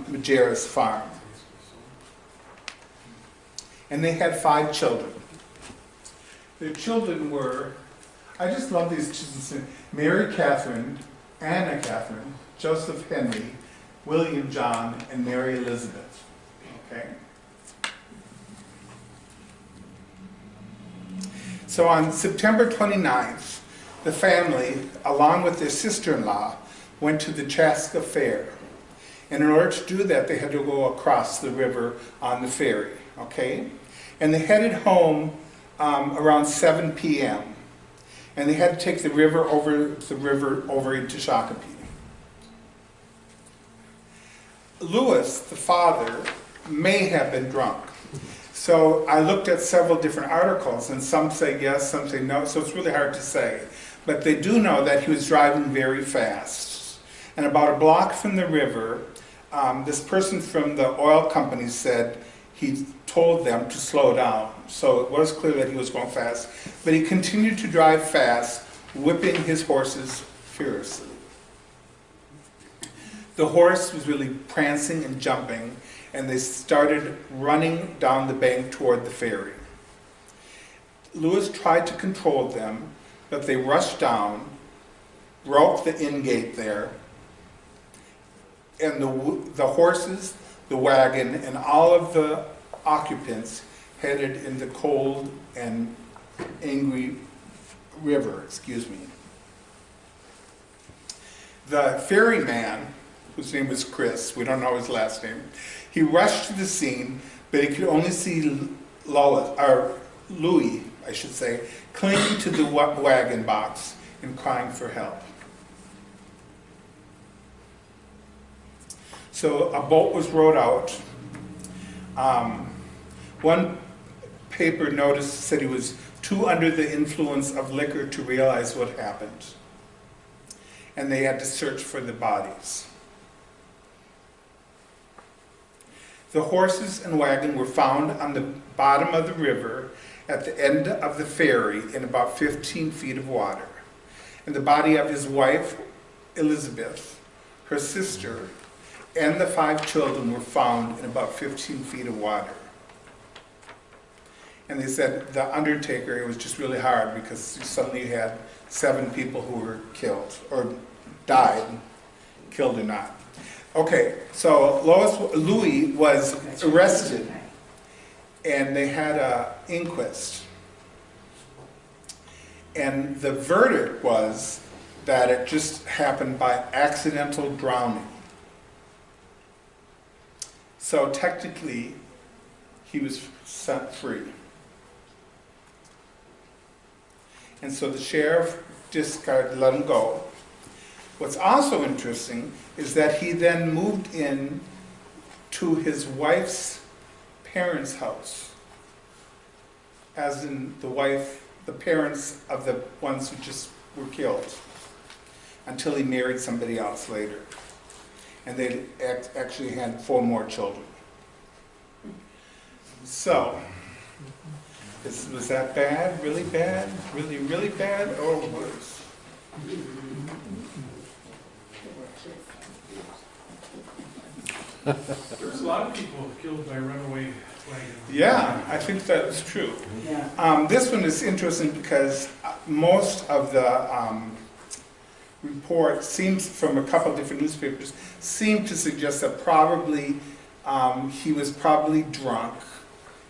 Majera's farm. And they had 5 children. The children were, I just love these children, Mary Catherine, Anna Catherine, Joseph Henry, William John, and Mary Elizabeth. Okay? So on September 29th, the family, along with their sister-in-law, went to the Chaska Fair. And in order to do that, they had to go across the river on the ferry, okay? And they headed home around 7 p.m. And they had to take the river over into Shakopee. Lewis, the father, may have been drunk. So I looked at several different articles, and some say yes, some say no, so it's really hard to say. But they do know that he was driving very fast. And about a block from the river, this person from the oil company said he told them to slow down. So it was clear that he was going fast. But he continued to drive fast, whipping his horses furiously. The horse was really prancing and jumping, and they started running down the bank toward the ferry. Lewis tried to control them, but they rushed down, broke the in-gate there, and the horses, the wagon, and all of the occupants headed in the cold and angry river, The ferryman, whose name was Chris, we don't know his last name, he rushed to the scene, but he could only see Louis, clinging to the wagon box and crying for help. So a boat was rowed out. One paper notice said he was too under the influence of liquor to realize what happened. And they had to search for the bodies. The horses and wagon were found on the bottom of the river at the end of the ferry in about 15 feet of water. And the body of his wife, Elizabeth, her sister, and the 5 children were found in about 15 feet of water. And they said the undertaker, it was just really hard because you suddenly had 7 people who were killed, or died, killed or not. Okay, so Louis was arrested, and they had an inquest. And the verdict was that it just happened by accidental drowning. So technically, he was set free. And so the sheriff let him go. What's also interesting is that he then moved in to his wife's parents' house, as in the parents of the ones who just were killed, until he married somebody else later. And they actually had 4 more children. So, was that bad, really bad, really, really bad, or worse? There's a lot of people killed by runaway wagon. Yeah, I think that's true. Yeah. This one is interesting because most of the report seems, from a couple of different newspapers, seem to suggest that probably he was probably drunk.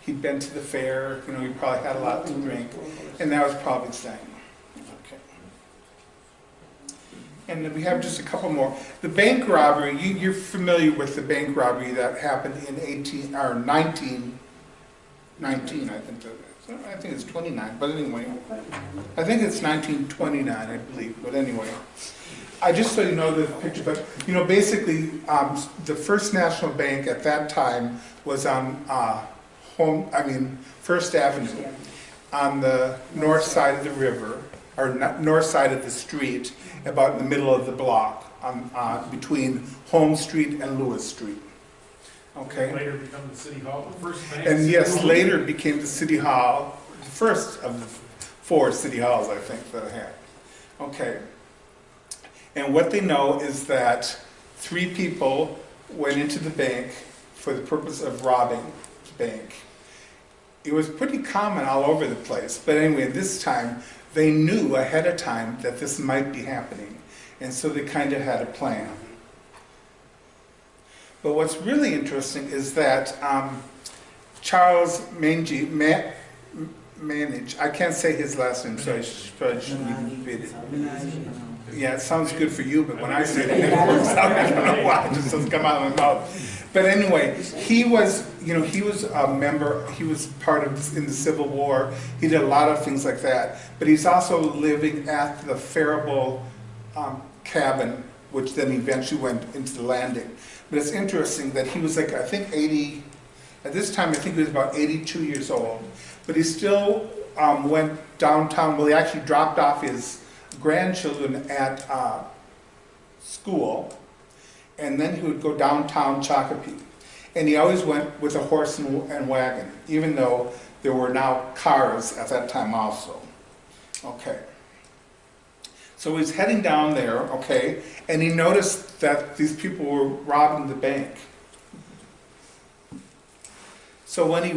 He'd been to the fair, he probably had a lot to drink, and that was probably saying. Okay. And then we have just a couple more. The bank robbery, you're familiar with the bank robbery that happened in 1919, I think that is. I think it's 29, but anyway. I think it's 1929, I believe, but anyway. I just so you know the picture, but basically the First National Bank at that time was on First Avenue on the north side of the river, or north side of the street, about in the middle of the block, between Holmes Street and Lewis Street. Okay. Later become the city hall, the first bank. And yes, later became the city hall, the first of the 4 city halls, I think, that I had. Okay. And what they know is that 3 people went into the bank for the purpose of robbing the bank. it was pretty common all over the place. But anyway, this time, they knew ahead of time that this might be happening. And so they kind of had a plan. But what's really interesting is that Charles Manage, I can't say his last name, so I shouldn't even read it. Yeah, it sounds good for you, but when I say it, it works out. I don't know why, it just doesn't come out of my mouth. But anyway, he was a member, he was part of in the Civil War. He did a lot of things like that. But he's also living at the Faribault cabin, which then eventually went into the Landing. But it's interesting that he was like, I think 80, at this time I think he was about 82 years old. But he still went downtown. Well, he actually dropped off his grandchildren at school, and then he would go downtown Shakopee. And he always went with a horse and wagon, even though there were now cars at that time also. Okay. So he's heading down there, okay, and he noticed that these people were robbing the bank. So when he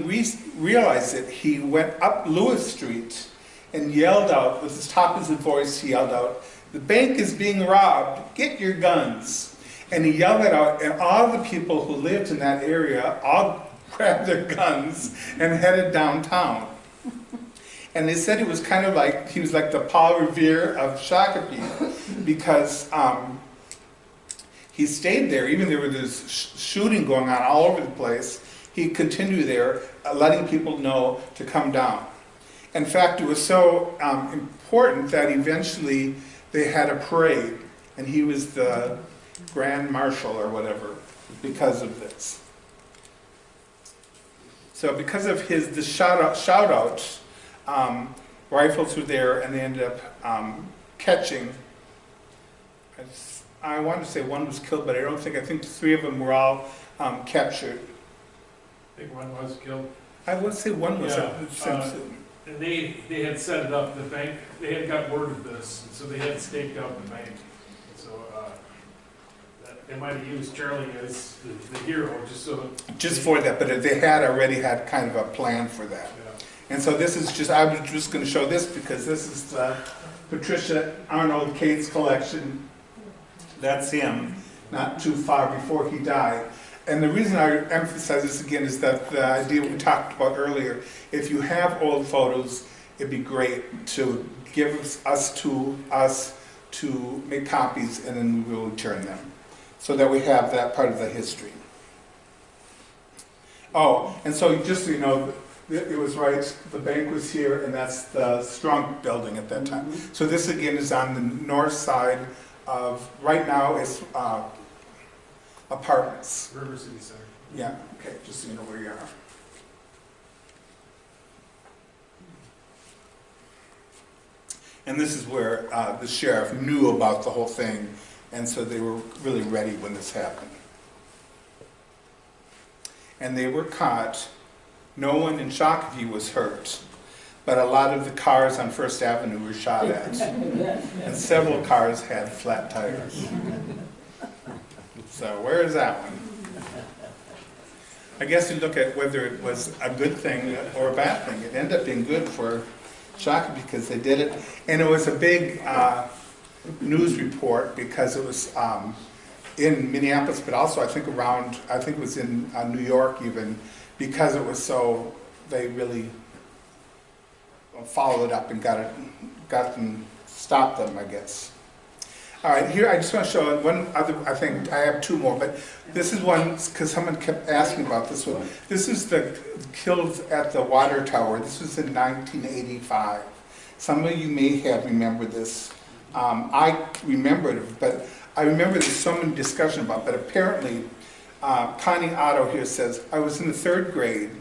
realized it, he went up Lewis Street and yelled out, with the top of his voice, he yelled out, "The bank is being robbed, get your guns." And he yelled it out, and all the people who lived in that area all grabbed their guns and headed downtown. And they said it was kind of like, he was like the Paul Revere of Shakopee, because he stayed there, even there was this shooting going on all over the place. He continued there, letting people know to come down. In fact, it was so important that eventually they had a parade, and he was the Grand Marshal or whatever because of this. So because of the shout-outs, rifles were there, and they ended up catching, I want to say one was killed, but I think 3 of them were all captured. I think one was killed. I would say one was And they had set it up, the bank, they had got word of this, and so they had staked out the bank. So they might have used Charlie as the hero, just for that, but they had already had kind of a plan for that. Yeah. And so this is just, I was just going to show this because this is Patricia Arnold Cates collection. That's him, not too far before he died. And the reason I emphasize this again is that the idea we talked about earlier, if you have old photos, it'd be great to give us to make copies, and then we will return them, so that we have that part of the history. Oh, and so just so you know, it was right, the bank was here, and that's the Strunk building at that time. So this again is on the north side of, right now it's apartments. River City Center. Yeah, okay, just so you know where you are. And this is where the sheriff knew about the whole thing, and so they were really ready when this happened. And they were caught. No one in Shakopee was hurt, but a lot of the cars on First Avenue were shot at, and several cars had flat tires. So where is that one? I guess you look at whether it was a good thing or a bad thing. It ended up being good for Shakopee because they did it. And it was a big news report because it was in Minneapolis, but also I think it was in New York even, because it was so, they really followed it up and stopped them, I guess. All right, here I just want to show one other, I think I have 2 more, but this is one, because someone kept asking about this one. This is the kills at the water tower. This was in 1985. Some of you may have remembered this. I remembered it, but I remember there's so many discussion about it, but apparently Connie Otto here says, I was in the 3rd grade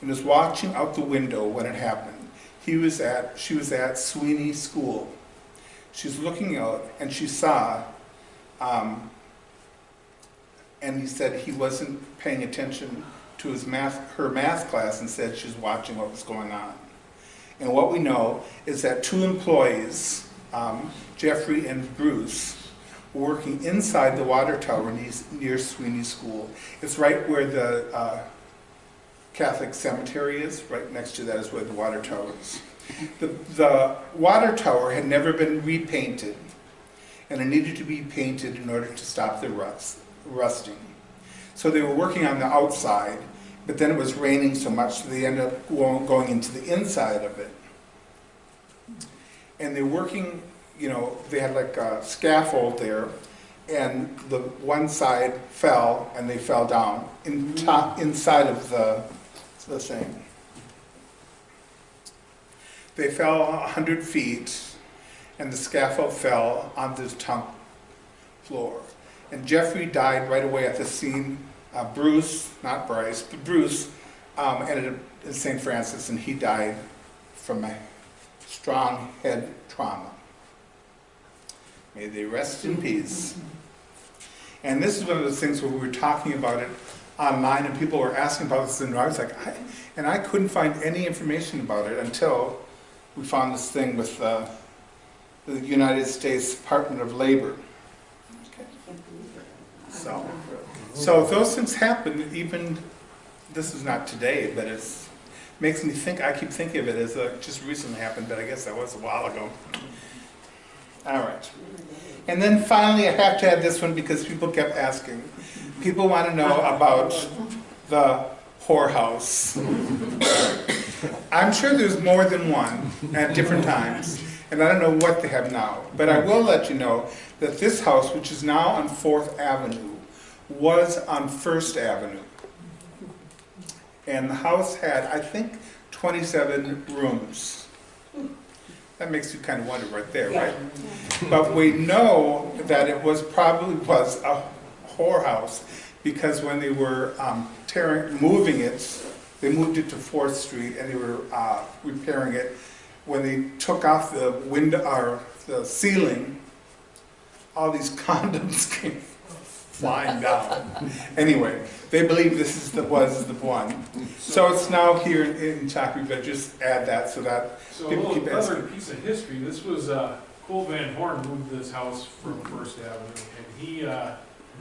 and was watching out the window when it happened. She was at Sweeney School. She's looking out and she saw, and he said he wasn't paying attention to her math class and said she's watching what was going on. And what we know is that 2 employees, Jeffrey and Bruce, were working inside the water tower near Sweeney School. It's right where the Catholic cemetery is. Right next to that is where the water tower is. The water tower had never been repainted, and it needed to be painted in order to stop the rusting. So they were working on the outside, but then it was raining so much, so they ended up going into the inside of it. And they're working, you know, they had like a scaffold there, and the one side fell, and they fell down inside of the thing. They fell 100 feet, and the scaffold fell onto the top floor. And Jeffrey died right away at the scene. Bruce, not Bryce, but Bruce ended up in St. Francis, and he died from a strong head trauma. May they rest in peace. And this is one of those things where we were talking about it online, and people were asking about this, and I was like, I couldn't find any information about it until we found this thing with the United States Department of Labor. So those things happen. Even this is not today, but it makes me think. I keep thinking of it as just recently happened, but I guess that was a while ago. All right, and then finally, I have to add this one because people kept asking. People want to know about the whorehouse. I'm sure there's more than one at different times, and I don't know what they have now. But I will let you know that this house, which is now on 4th Avenue, was on 1st Avenue. And the house had, I think, 27 rooms. That makes you kind of wonder right there, right? But we know that it probably was a whorehouse because when they were moving it, they moved it to 4th Street and they were repairing it. When they took off the window or the ceiling, all these condoms came flying down. Anyway, they believe this was the one. So it's now here in Chakri, but just add that so that So a people keep little asking. other piece of history, this was, Cole Van Horn moved this house from 1st Avenue, and he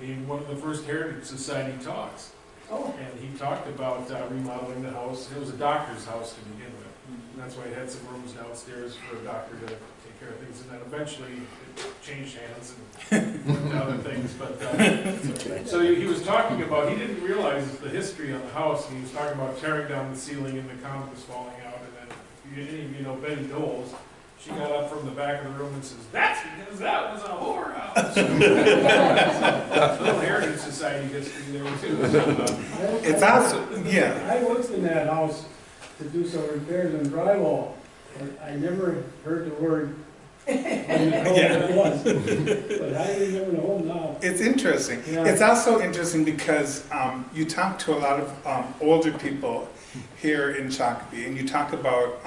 gave one of the first Heritage Society talks. Oh, And he talked about remodeling the house. It was a doctor's house to begin with. And that's why it had some rooms downstairs for a doctor to take care of things. And then eventually it changed hands and went to other things. But so he was talking about, he didn't realize the history on the house. And he was talking about tearing down the ceiling and the condoms falling out. And then, if any of you know Betty Doles, she got up from the back of the room and says, "That's because that was a whorehouse." Little Heritage Society history there too. So, It's awesome, yeah. I worked in that house to do some repairs on drywall, and I never heard the word when it was. But I remember the whole now. It's interesting. Yeah. It's also interesting because you talk to a lot of older people here in Shakopee, and you talk about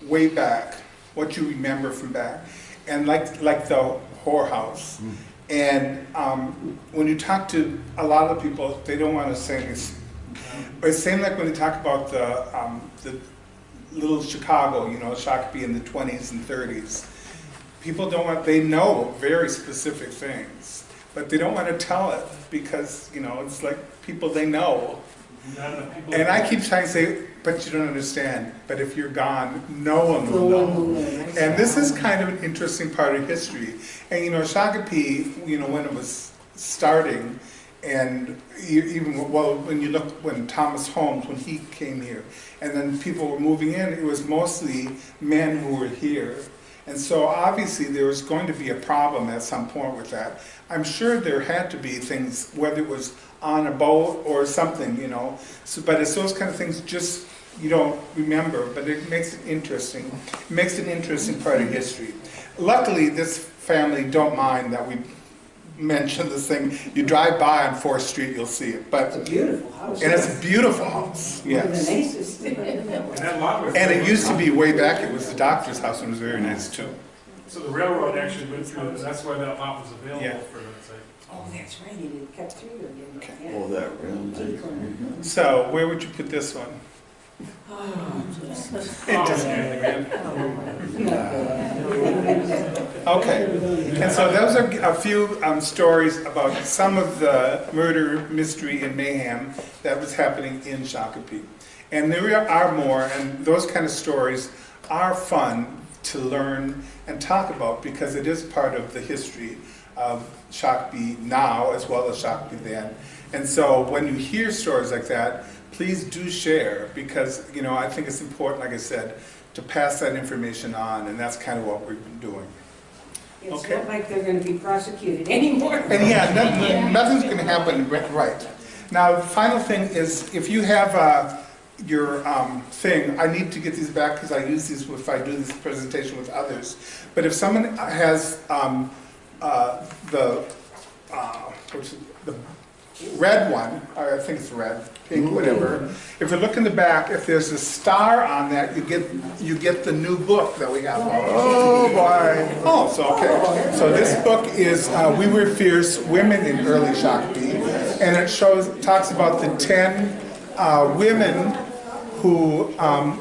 way back, what you remember from back, and like the whorehouse. And when you talk to a lot of people, they don't want to say this. But it's same like when they talk about the little Chicago, you know, Shakopee in the 20s and 30s. People don't want, they know very specific things, but they don't want to tell it because, you know, it's like people they know. not enough people. And I keep trying to say, but you don't understand. But if you're gone, no one will know. And this is kind of an interesting part of history. And you know, Shakopee, you know, when it was starting, and even, well, when you look, when Thomas Holmes, when he came here, and then people were moving in, it was mostly men who were here. And so obviously there was going to be a problem at some point with that. I'm sure there had to be things, whether it was on a boat or something, you know. So, but it's those kind of things just you don't remember, but it makes it interesting. It makes it an interesting part of history. Luckily, this family don't mind that we mention this thing. You drive by on 4th Street, you'll see it. But It's a beautiful house. and it's a beautiful house, One of the yes. nicest. And that lot was. And it used to be way back, it was the doctor's house, and it was very nice too. So the railroad actually went through it, and that's why that lot was available Yeah. for that site. Oh, that's right, it kept through there, didn't it? Yeah. Oh, that really? So where would you put this one? Oh, It doesn't really matter. oh. Okay. And so those are a few stories about some of the murder, mystery, and mayhem that was happening in Shakopee. And there are more, and those kind of stories are fun to learn and talk about because it is part of the history of Shakopee now as well as Shakopee then. And so when you hear stories like that, please do share because, you know, I think it's important, like I said, to pass that information on, and that's kind of what we've been doing. It's Okay. not like they're gonna be prosecuted anymore. And yeah, nothing's going to happen right. Now, the final thing is, if you have your thing, I need to get these back because I use these if I do this presentation with others. But if someone has the red one, or I think it's red, pink, whatever. If you look in the back, if there's a star on that, you get the new book that we have. Oh boy! Oh, so okay. So this book is "We Were Fierce: Women in Early Shakopee," and it talks about the 10 women who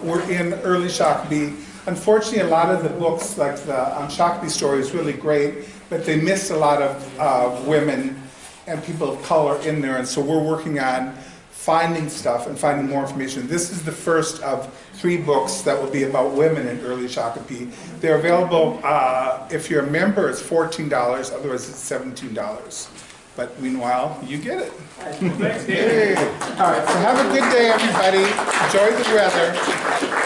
were in early Shakopee. Unfortunately, a lot of the books, like the Shakopee story, is really great, but they miss a lot of women and people of color in there, and so we're working on finding stuff and finding more information. This is the first of 3 books that will be about women in early Shakopee. They're available, if you're a member, it's $14, otherwise it's $17. But meanwhile, you get it. Thanks, Dave. All right, so have a good day, everybody. Enjoy the weather.